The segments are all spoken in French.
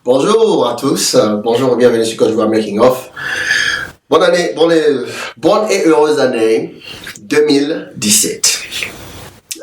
Bonjour à tous, bonjour et bienvenue sur Côte d'Ivoire Making Of. Bonne et heureuse année 2017.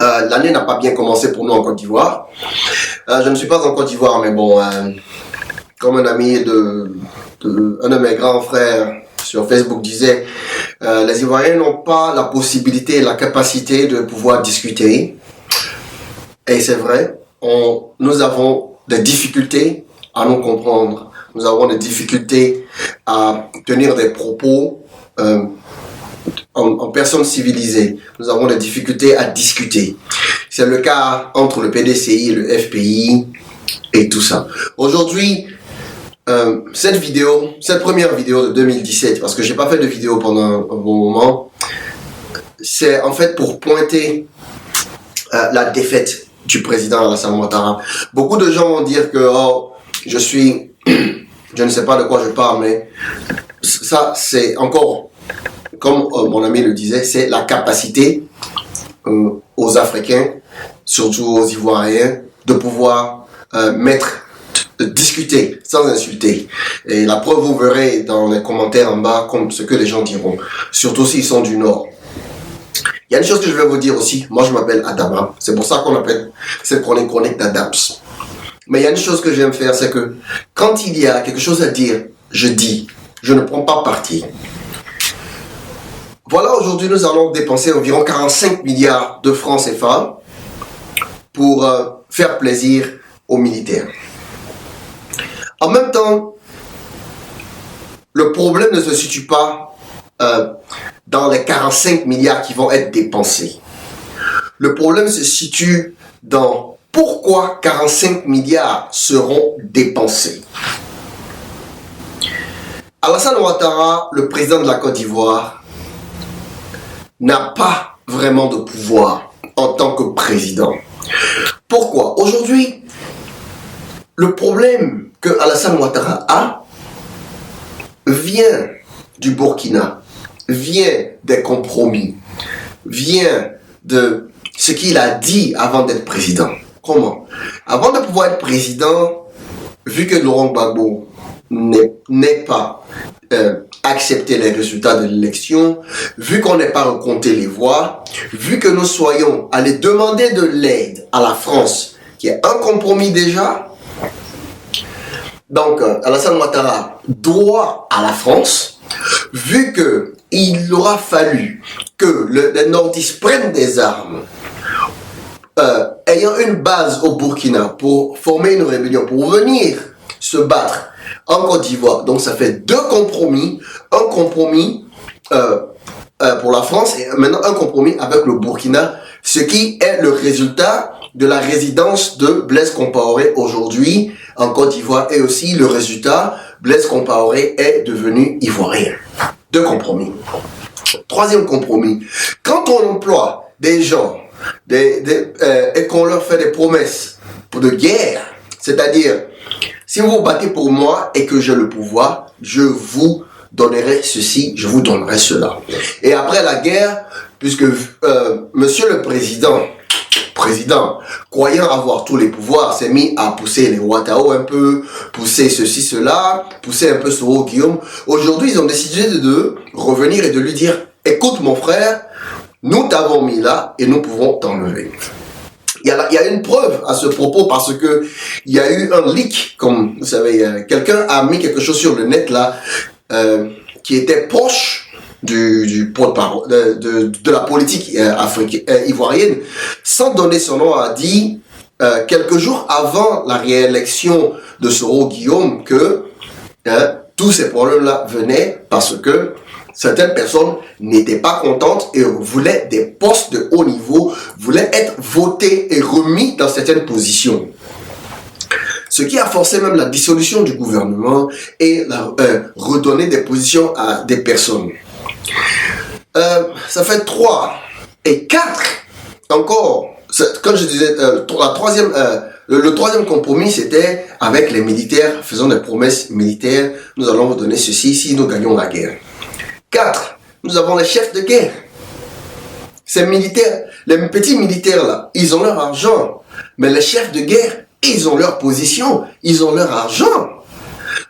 L'année n'a pas bien commencé pour nous en Côte d'Ivoire. Je ne suis pas en Côte d'Ivoire, mais bon, comme un ami un de mes grands frères sur Facebook disait, les Ivoiriens n'ont pas la possibilité et la capacité de pouvoir discuter. Et c'est vrai, nous avons des difficultés à nous comprendre. Nous avons des difficultés à tenir des propos en personne civilisée. Nous avons des difficultés à discuter. C'est le cas entre le PDCI et le FPI et tout ça. Aujourd'hui, cette première vidéo de 2017, parce que j'ai pas fait de vidéo pendant un bon moment, c'est en fait pour pointer la défaite du président Alassane Ouattara. Beaucoup de gens vont dire que je ne sais pas de quoi je parle, mais ça c'est encore, comme mon ami le disait, c'est la capacité aux Africains, surtout aux Ivoiriens, de pouvoir discuter sans insulter. Et la preuve, vous verrez dans les commentaires en bas comme ce que les gens diront, surtout s'ils sont du Nord. Il y a une chose que je vais vous dire aussi. Moi, je m'appelle Adama. C'est pour ça qu'on appelle cette chronique d'Adams. Mais il y a une chose que j'aime faire, c'est que quand il y a quelque chose à dire, je dis. Je ne prends pas parti. Voilà, aujourd'hui, nous allons dépenser environ 45 milliards de francs CFA pour faire plaisir aux militaires. En même temps, le problème ne se situe pas dans les 45 milliards qui vont être dépensés. Le problème se situe dans pourquoi 45 milliards seront dépensés. Alassane Ouattara, le président de la Côte d'Ivoire, n'a pas vraiment de pouvoir en tant que président. Pourquoi? Aujourd'hui, le problème que Alassane Ouattara a vient du Burkina, vient des compromis, vient de ce qu'il a dit avant d'être président. Comment? Avant de pouvoir être président, vu que Laurent Gbagbo n'est pas accepté les résultats de l'élection, vu qu'on n'ait pas recompté les voix, vu que nous soyons allés demander de l'aide à la France, qui est un compromis déjà, donc Alassane Ouattara doit à la France, vu que il aura fallu que les nordistes prennent des armes, ayant une base au Burkina pour former une rébellion, pour venir se battre en Côte d'Ivoire. Donc ça fait deux compromis, un compromis pour la France et maintenant un compromis avec le Burkina, ce qui est le résultat de la résidence de Blaise Compaoré aujourd'hui en Côte d'Ivoire et aussi le résultat, Blaise Compaoré est devenu ivoirien. Deux compromis. Troisième compromis, quand on emploie des gens et qu'on leur fait des promesses de guerre, c'est-à-dire, si vous vous battez pour moi et que j'ai le pouvoir, je vous donnerai ceci, je vous donnerai cela. Et après la guerre, puisque monsieur le président, croyant avoir tous les pouvoirs, s'est mis à pousser les Ouattao un peu, pousser ceci, cela, pousser un peu Soro Guillaume. Aujourd'hui, ils ont décidé de revenir et de lui dire, écoute mon frère, nous t'avons mis là et nous pouvons t'enlever. Il y a une preuve à ce propos parce que il y a eu un leak, comme vous savez, quelqu'un a mis quelque chose sur le net là, qui était proche du porte-parole de la politique ivoirienne, sans donner son nom, a dit quelques jours avant la réélection de Soro Guillaume que tous ces problèmes-là venaient parce que certaines personnes n'étaient pas contentes et voulaient des postes de haut niveau, voulaient être votées et remis dans certaines positions. Ce qui a forcé même la dissolution du gouvernement et redonner des positions à des personnes. Ça fait 3 et 4 encore. Comme je disais, le troisième compromis, c'était avec les militaires, faisons des promesses militaires, nous allons vous donner ceci si nous gagnons la guerre. 4, nous avons les chefs de guerre. Ces militaires, les petits militaires là, ils ont leur argent. Mais les chefs de guerre, ils ont leur position, ils ont leur argent.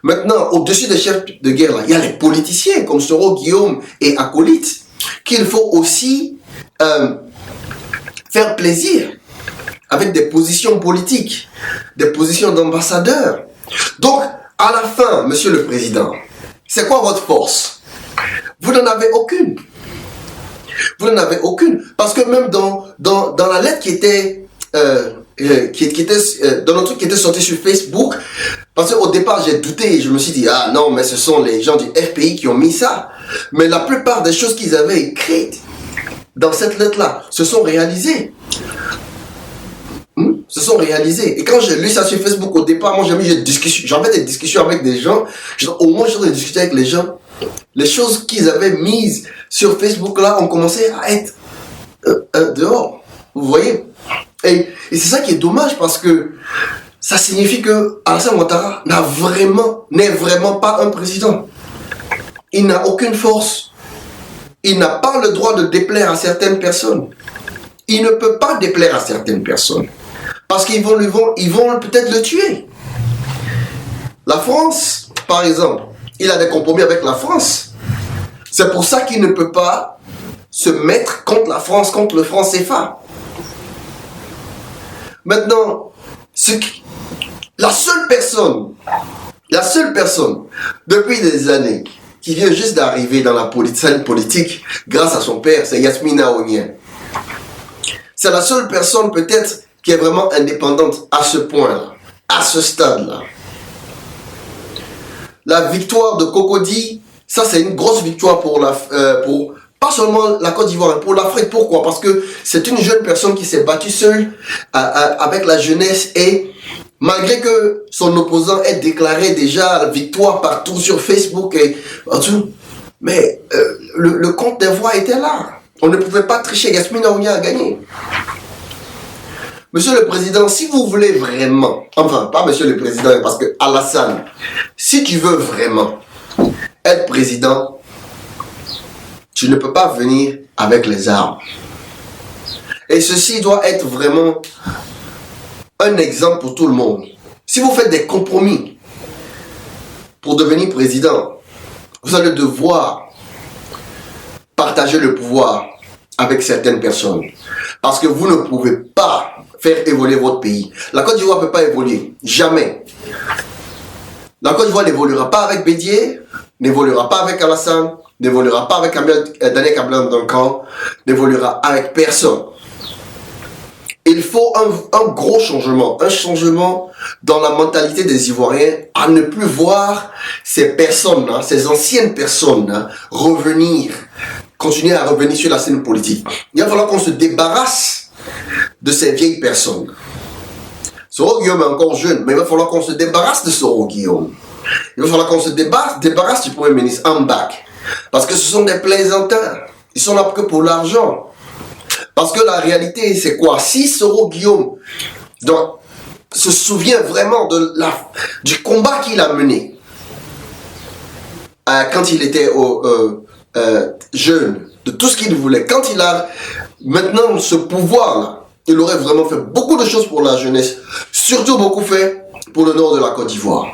Maintenant, au-dessus des chefs de guerre, là, il y a les politiciens comme Soro, Guillaume et Acolyte, qu'il faut aussi faire plaisir avec des positions politiques, des positions d'ambassadeurs. Donc, à la fin, Monsieur le Président, c'est quoi votre force? Vous n'en avez aucune. Vous n'en avez aucune. Parce que même dans la lettre qui était dans le truc qui était sorti sur Facebook, parce qu'au départ j'ai douté, je me suis dit ah non mais ce sont les gens du FPI qui ont mis ça, mais la plupart des choses qu'ils avaient écrites dans cette lettre là se sont réalisées. Se sont réalisées. Et quand j'ai lu ça sur Facebook au départ, moi j'avais des discussions avec des gens, au moins j'ai discuté avec les gens, les choses qu'ils avaient mises sur Facebook là ont commencé à être dehors, vous voyez. Et c'est ça qui est dommage parce que ça signifie que Alassane Ouattara n'est vraiment pas un président. Il n'a aucune force. Il n'a pas le droit de déplaire à certaines personnes. Il ne peut pas déplaire à certaines personnes. Parce qu'ils vont peut-être le tuer. La France, par exemple, il a des compromis avec la France. C'est pour ça qu'il ne peut pas se mettre contre la France, contre le franc CFA. Maintenant, la seule personne, depuis des années, qui vient juste d'arriver dans la scène politique grâce à son père, c'est Yasmina Onien. C'est la seule personne peut-être qui est vraiment indépendante à ce point-là, à ce stade-là. La victoire de Cocody, ça c'est une grosse victoire pour pas seulement la Côte d'Ivoire, pour l'Afrique. Pourquoi? Parce que c'est une jeune personne qui s'est battue seule avec la jeunesse et malgré que son opposant ait déclaré déjà la victoire partout sur Facebook et partout, mais le compte des voix était là. On ne pouvait pas tricher. Yasmina Ounia a gagné. Monsieur le Président, si vous voulez vraiment, enfin pas Monsieur le Président, parce que Alassane, si tu veux vraiment être président, tu ne peux pas venir avec les armes. Et ceci doit être vraiment un exemple pour tout le monde. Si vous faites des compromis pour devenir président, vous allez devoir partager le pouvoir avec certaines personnes. Parce que vous ne pouvez pas faire évoluer votre pays. La Côte d'Ivoire ne peut pas évoluer. Jamais. La Côte d'Ivoire n'évoluera pas avec Bédier, n'évoluera pas avec Alassane, n'évoluera pas avec Daniel Kablan Duncan, n'évoluera avec personne. Il faut un gros changement, un changement dans la mentalité des Ivoiriens à ne plus voir ces personnes-là, ces anciennes personnes-là, continuer à revenir sur la scène politique. Il va falloir qu'on se débarrasse de ces vieilles personnes. Soro Guillaume est encore jeune, mais il va falloir qu'on se débarrasse de Soro Guillaume. Il va falloir qu'on se débarrasse du Premier ministre Ambak. Parce que ce sont des plaisantins. Ils sont là que pour l'argent. Parce que la réalité, c'est quoi? Si Soro Guillaume se souvient vraiment du combat qu'il a mené quand il était jeune, de tout ce qu'il voulait, quand il a maintenant ce pouvoir-là, il aurait vraiment fait beaucoup de choses pour la jeunesse, surtout beaucoup fait pour le nord de la Côte d'Ivoire.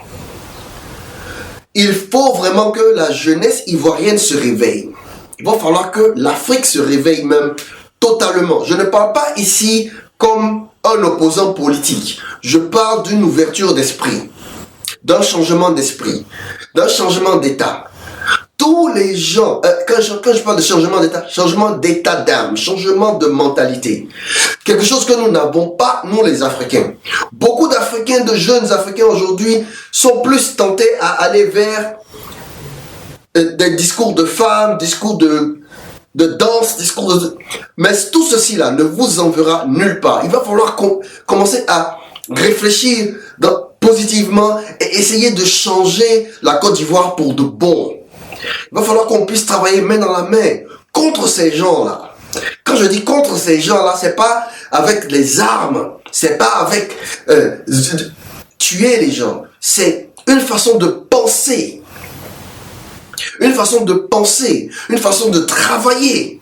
Il faut vraiment que la jeunesse ivoirienne se réveille. Il va falloir que l'Afrique se réveille même totalement. Je ne parle pas ici comme un opposant politique. Je parle d'une ouverture d'esprit, d'un changement d'esprit, d'un changement d'état. Tous les gens, quand je parle de changement d'état d'âme, changement de mentalité. Quelque chose que nous n'avons pas, nous les Africains. Beaucoup d'Africains, de jeunes Africains aujourd'hui, sont plus tentés à aller vers des discours de femmes, discours de danse, mais tout ceci-là ne vous enverra nulle part. Il va falloir commencer à réfléchir positivement et essayer de changer la Côte d'Ivoire pour de bon. Il va falloir qu'on puisse travailler main dans la main contre ces gens-là. Quand je dis contre ces gens-là, c'est pas avec les armes, c'est pas avec tuer les gens. C'est une façon de penser. Une façon de penser, une façon de travailler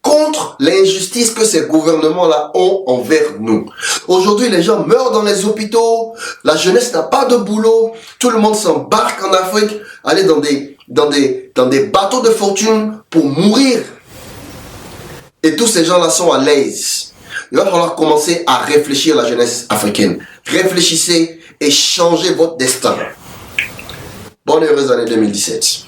contre l'injustice que ces gouvernements-là ont envers nous. Aujourd'hui, les gens meurent dans les hôpitaux, la jeunesse n'a pas de boulot, tout le monde s'embarque en Afrique, aller dans des bateaux de fortune pour mourir. Et tous ces gens-là sont à l'aise. Il va falloir commencer à réfléchir, la jeunesse africaine. Réfléchissez et changez votre destin. Bonne et heureuse année 2017.